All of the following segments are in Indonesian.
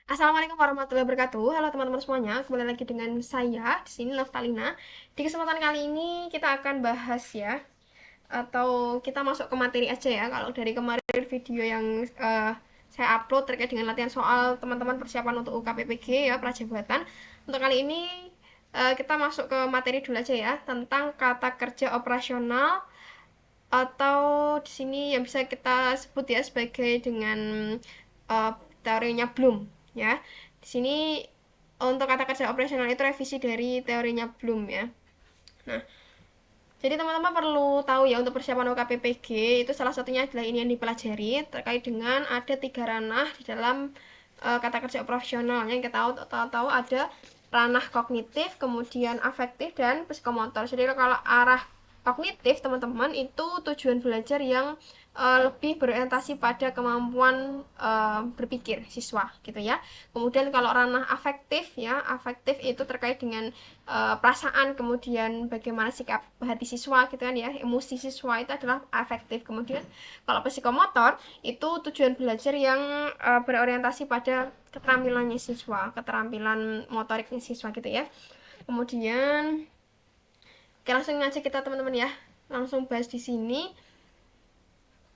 Assalamualaikum warahmatullahi wabarakatuh. Halo teman-teman semuanya, kembali lagi dengan saya di sini Naftalina. Di kesempatan kali ini kita akan bahas ya, atau kita masuk ke materi aja ya. Kalau dari kemarin video yang saya upload terkait dengan latihan soal teman-teman persiapan untuk UKPPG ya, prajabatan. Untuk kali ini kita masuk ke materi dulu aja ya, tentang kata kerja operasional atau di sini yang bisa kita sebut ya sebagai dengan uh, teorinya Bloom ya. Di sini untuk kata kerja operasional itu revisi dari teorinya Bloom ya. Nah, jadi teman-teman perlu tahu ya untuk persiapan UKPPG itu salah satunya adalah ini yang dipelajari terkait dengan ada 3 ranah di dalam kata kerja operasional yang kita tahu ada ranah kognitif, kemudian afektif dan psikomotor. Jadi kalau arah kognitif teman-teman itu tujuan belajar yang lebih berorientasi pada kemampuan berpikir siswa gitu ya. Kemudian kalau ranah afektif ya, afektif itu terkait dengan perasaan, kemudian bagaimana sikap hati siswa gitu kan ya, emosi siswa itu adalah afektif. Kemudian kalau psikomotor itu tujuan belajar yang berorientasi pada keterampilannya siswa, keterampilan motoriknya siswa gitu ya. Kemudian oke, langsung aja kita teman-teman ya, langsung bahas di sini.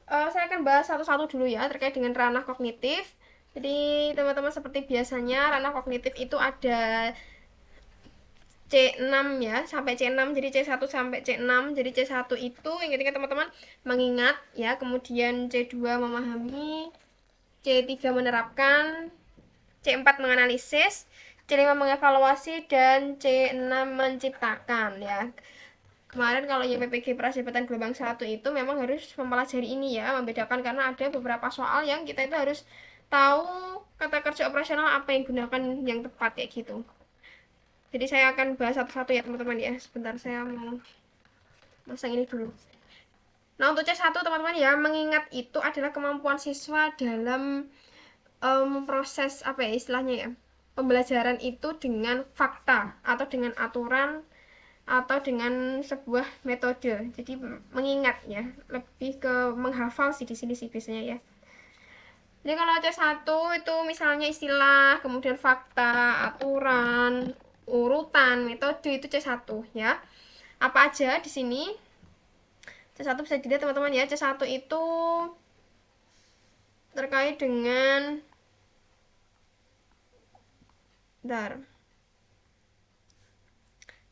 Saya akan bahas satu-satu dulu ya terkait dengan ranah kognitif. Jadi teman-teman seperti biasanya ranah kognitif itu ada C6 ya, sampai C6. Jadi C1 sampai C6. Jadi C1 itu yang ketika teman-teman mengingat ya, kemudian C2 memahami, C3 menerapkan, C4 menganalisis, C5 mengevaluasi, dan C6 menciptakan ya. Kemarin kalau YPPG Prajabatan Gelombang 1 itu memang harus mempelajari ini ya, membedakan karena ada beberapa soal yang kita itu harus tahu kata kerja operasional apa yang gunakan yang tepat kayak gitu. Jadi saya akan bahas satu-satu ya teman-teman ya. Sebentar saya mau masang ini dulu. Nah untuk C1 teman-teman ya, mengingat itu adalah kemampuan siswa dalam proses apa ya istilahnya ya, pembelajaran itu dengan fakta atau dengan aturan atau dengan sebuah metode. Jadi mengingat ya, lebih ke menghafal sih di sini sih biasanya ya. Jadi kalau C1 itu misalnya istilah, kemudian fakta, aturan, urutan, metode itu C1 ya. Apa aja di sini? C1 bisa dilihat teman-teman ya. C1 itu terkait dengan bentar.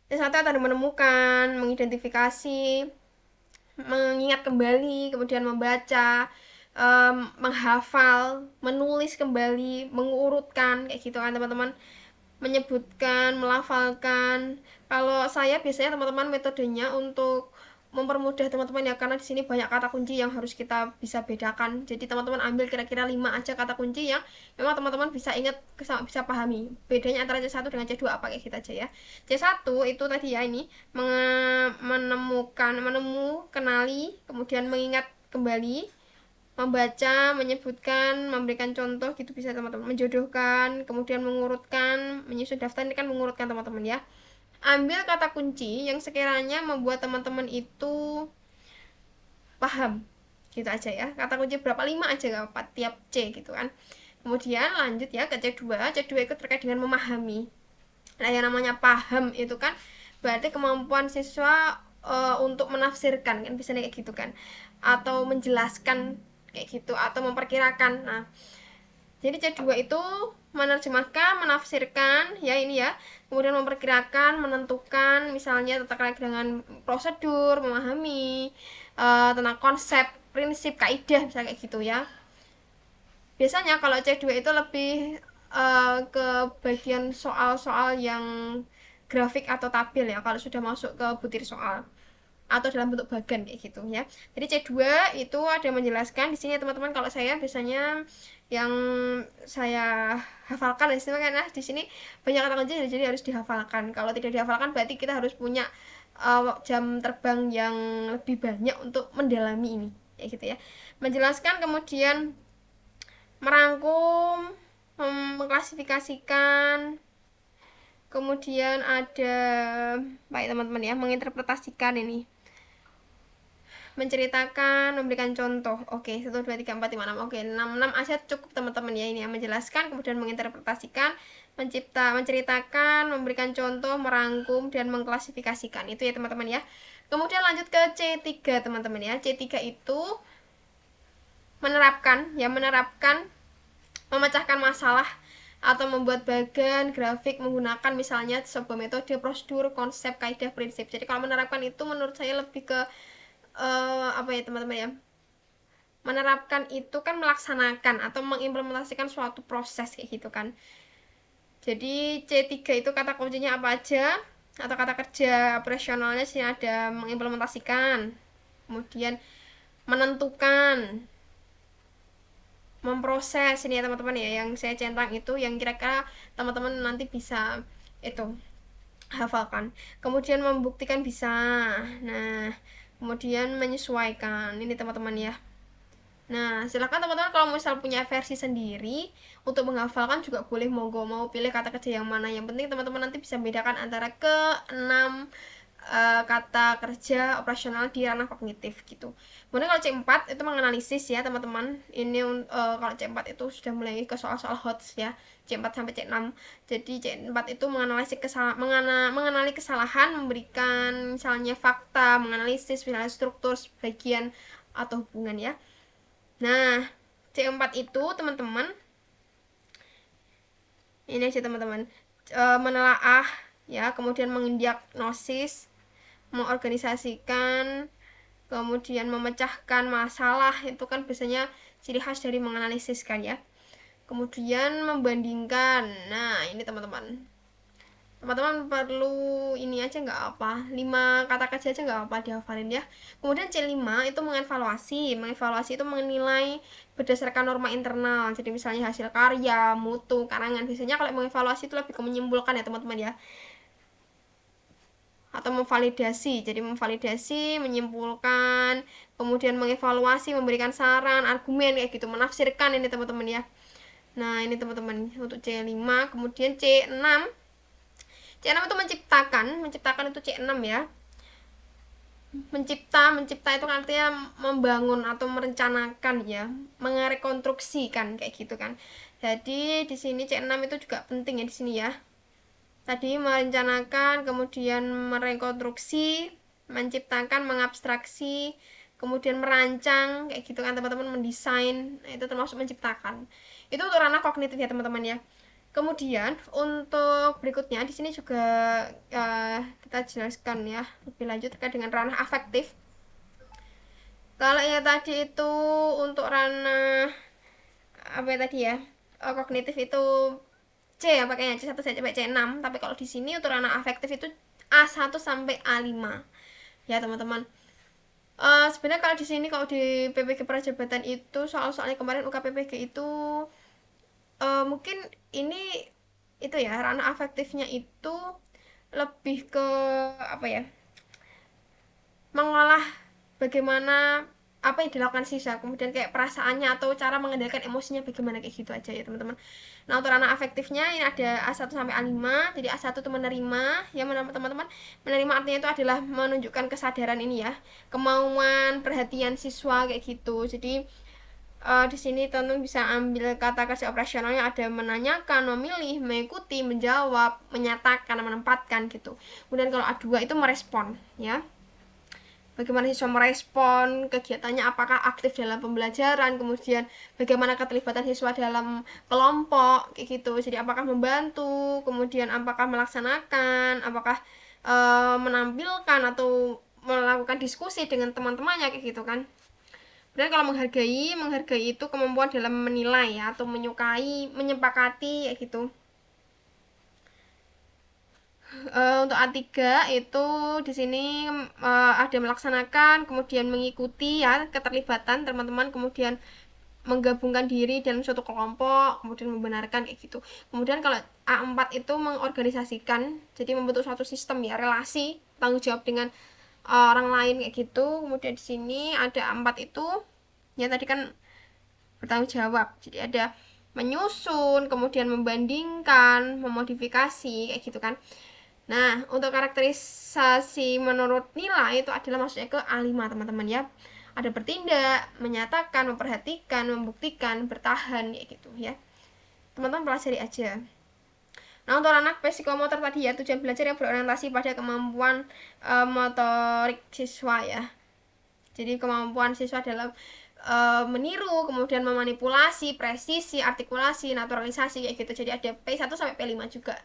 C1 ada menemukan, mengidentifikasi, mengingat kembali, kemudian membaca, menghafal, menulis kembali, mengurutkan kayak gitu kan teman-teman, menyebutkan, melafalkan. Kalau saya biasanya teman-teman metodenya untuk mempermudah teman-teman ya, karena di sini banyak kata kunci yang harus kita bisa bedakan. Jadi teman-teman ambil kira-kira 5 aja kata kunci yang memang teman-teman bisa ingat, bisa pahami. Bedanya antara C1 dengan C2 apa kayak gitu aja ya. C1 itu tadi ya ini menemukan, kenali, kemudian mengingat kembali, membaca, menyebutkan, memberikan contoh gitu bisa teman-teman, menjodohkan, kemudian mengurutkan, menyusun daftar ini kan mengurutkan teman-teman ya. Ambil kata kunci yang sekiranya membuat teman-teman itu paham gitu aja ya, kata kunci berapa, 5 aja gak apa tiap C gitu kan. Kemudian lanjut ya ke C2. C2 itu terkait dengan memahami. Nah yang namanya paham itu kan berarti kemampuan siswa untuk menafsirkan kan, bisa kayak gitu kan, atau menjelaskan kayak gitu, atau memperkirakan. Nah jadi C2 itu menerjemahkan, menafsirkan ya ini ya, kemudian memperkirakan, menentukan, misalnya terkait dengan prosedur, memahami tentang konsep, prinsip, kaidah, misalnya kayak gitu ya. Biasanya kalau C2 itu lebih ke bagian soal-soal yang grafik atau tabel ya, kalau sudah masuk ke butir soal atau dalam bentuk bagan kayak gitu ya. Jadi C2 itu ada menjelaskan di sini teman-teman. Kalau saya biasanya yang saya hafalkan istilahnya karena di sini banyak kata kunci jadi harus dihafalkan. Kalau tidak dihafalkan berarti kita harus punya jam terbang yang lebih banyak untuk mendalami ini kayak gitu ya. Menjelaskan, kemudian merangkum, mengklasifikasikan, kemudian ada baik teman-teman ya, menginterpretasikan ini. menceritakan, memberikan contoh. Oke, 1 2 3 4 5 6. Oke, 6 aja cukup teman-teman ya ini ya, menjelaskan, kemudian menginterpretasikan, menceritakan, memberikan contoh, merangkum dan mengklasifikasikan. Itu ya teman-teman ya. Kemudian lanjut ke C3 teman-teman ya. C3 itu menerapkan, memecahkan masalah atau membuat bagan grafik menggunakan misalnya sebuah metode, prosedur, konsep, kaidah, prinsip. Jadi kalau menerapkan itu menurut saya lebih ke apa ya teman-teman ya, menerapkan itu kan melaksanakan atau mengimplementasikan suatu proses kayak gitu kan. Jadi C3 itu kata kuncinya apa aja, atau kata kerja operasionalnya sih ada mengimplementasikan, kemudian menentukan, memproses. Ini ya teman-teman ya yang saya centang itu, yang kira-kira teman-teman nanti bisa itu hafalkan. Kemudian membuktikan bisa. Nah, kemudian menyesuaikan. Ini teman-teman ya. Nah, silakan teman-teman kalau misal punya versi sendiri untuk menghafalkan juga boleh, monggo, mau pilih kata kerja yang mana. Yang penting teman-teman nanti bisa membedakan antara ke-6 kata kerja operasional di ranah kognitif gitu. Kemudian kalau C4 itu menganalisis ya teman-teman. Ini kalau C4 itu sudah mulai ke soal-soal hot ya. C4 sampai C6. Jadi C4 itu menganalisis mengenali kesalahan, memberikan misalnya fakta, menganalisis misalnya struktur, bagian atau hubungan ya. Nah, C4 itu teman-teman ini aja teman-teman, menelaah ya, kemudian mendiagnosis, mengorganisasikan, kemudian memecahkan masalah. Itu kan biasanya ciri khas dari menganalisis kan ya. Kemudian membandingkan. Nah, ini teman-teman perlu ini aja nggak apa, 5 kata kerja aja nggak apa dihafalin ya. Kemudian C5 itu mengevaluasi itu menilai berdasarkan norma internal. Jadi misalnya hasil karya, mutu, karangan. Biasanya kalau mengevaluasi itu lebih ke menyimpulkan ya teman-teman ya, atau memvalidasi. Jadi memvalidasi, menyimpulkan, kemudian mengevaluasi, memberikan saran, argumen kayak gitu, menafsirkan ini teman-teman ya. Nah, ini teman-teman untuk C5. Kemudian C6 itu menciptakan itu C6 ya. Mencipta itu artinya membangun atau merencanakan ya, merekonstruksikan kayak gitu kan. Jadi di sini C6 itu juga penting ya di sini ya. Tadi merencanakan, kemudian merekonstruksi, menciptakan, mengabstraksi, kemudian merancang kayak gitu kan teman-teman, mendesain. Nah, itu termasuk menciptakan. Itu untuk ranah kognitif ya teman-teman ya. Kemudian untuk berikutnya di sini juga kita jelaskan ya lebih lanjut terkait dengan ranah afektif. Kalau ya tadi itu untuk ranah apa ya tadi ya, kognitif itu C ya pakainya C1 sampai C6, tapi kalau di sini untuk ranah afektif itu A1 sampai A5 ya teman-teman. Sebenarnya kalau di sini, kalau di PPG Prajabatan itu soal-soalnya kemarin UKPPG itu mungkin ini itu ya, ranah afektifnya itu lebih ke apa ya, mengolah bagaimana apa yang dilakukan siswa, kemudian kayak perasaannya atau cara mengendalikan emosinya bagaimana kayak gitu aja ya teman-teman. Nah, untuk ranah afektifnya ini ada A1 sampai A5. Jadi A1 itu menerima ya teman-teman. Menerima artinya itu adalah menunjukkan kesadaran ini ya, kemauan, perhatian siswa kayak gitu. Jadi di sini teman-teman bisa ambil kata kerja operasionalnya ada menanyakan, memilih, mengikuti, menjawab, menyatakan, menempatkan gitu. Kemudian kalau A2 itu merespon ya. Bagaimana siswa merespon kegiatannya, apakah aktif dalam pembelajaran, kemudian bagaimana keterlibatan siswa dalam kelompok kayak gitu. Jadi apakah membantu, kemudian apakah melaksanakan, apakah menampilkan atau melakukan diskusi dengan teman-temannya kayak gitu kan. Dan kalau menghargai itu kemampuan dalam menilai ya, atau menyukai, menyepakati kayak gitu. Untuk A3 itu di sini ada melaksanakan, kemudian mengikuti ya, keterlibatan teman-teman, kemudian menggabungkan diri dalam suatu kelompok, kemudian membenarkan kayak gitu. Kemudian kalau A4 itu mengorganisasikan, jadi membentuk suatu sistem ya, relasi, tanggung jawab dengan orang lain kayak gitu. Kemudian di sini ada A4 itu ya tadi kan bertanggung jawab. Jadi ada menyusun, kemudian membandingkan, memodifikasi kayak gitu kan. Nah, untuk karakterisasi menurut Nila itu adalah maksudnya ke A5 teman-teman ya. Ada bertindak, menyatakan, memperhatikan, membuktikan, bertahan kayak gitu ya. Teman-teman pelajari aja. Nah, untuk anak psikomotor tadi ya, tujuan belajar yang berorientasi pada kemampuan motorik siswa ya. Jadi kemampuan siswa dalam meniru, kemudian memanipulasi, presisi, artikulasi, naturalisasi kayak gitu. Jadi ada P1 sampai P5 juga.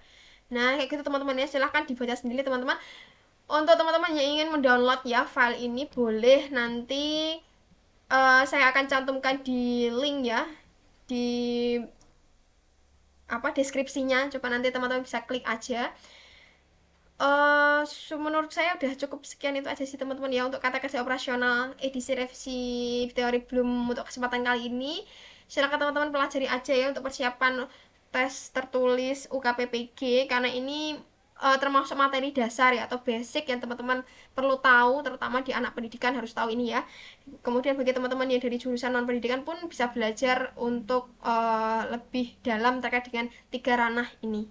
Nah, kayak gitu teman-teman ya, silahkan dibaca sendiri teman-teman. Untuk teman-teman yang ingin mendownload ya file ini, boleh nanti saya akan cantumkan di link ya, di deskripsinya. Coba nanti teman-teman bisa klik aja. Menurut saya udah cukup sekian itu aja sih teman-teman ya untuk kata kerja operasional edisi revisi teori belum untuk kesempatan kali ini. Silakan teman-teman pelajari aja ya untuk persiapan tes tertulis UKPPG, karena ini termasuk materi dasar ya atau basic yang teman-teman perlu tahu, terutama di anak pendidikan harus tahu ini ya. Kemudian bagi teman-teman yang dari jurusan non pendidikan pun bisa belajar untuk lebih dalam terkait dengan 3 ranah ini,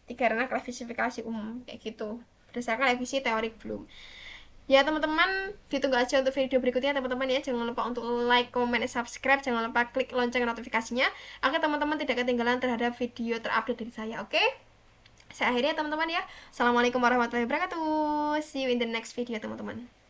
3 ranah klasifikasi umum kayak gitu berdasarkan revisi teori belum. Ya teman-teman, ditunggu aja untuk video berikutnya teman-teman ya. Jangan lupa untuk like, comment, dan subscribe. Jangan lupa klik lonceng notifikasinya agar teman-teman tidak ketinggalan terhadap video terupdate dari saya. Oke? Saya akhirnya teman-teman ya. Assalamualaikum warahmatullahi wabarakatuh. See you in the next video teman-teman.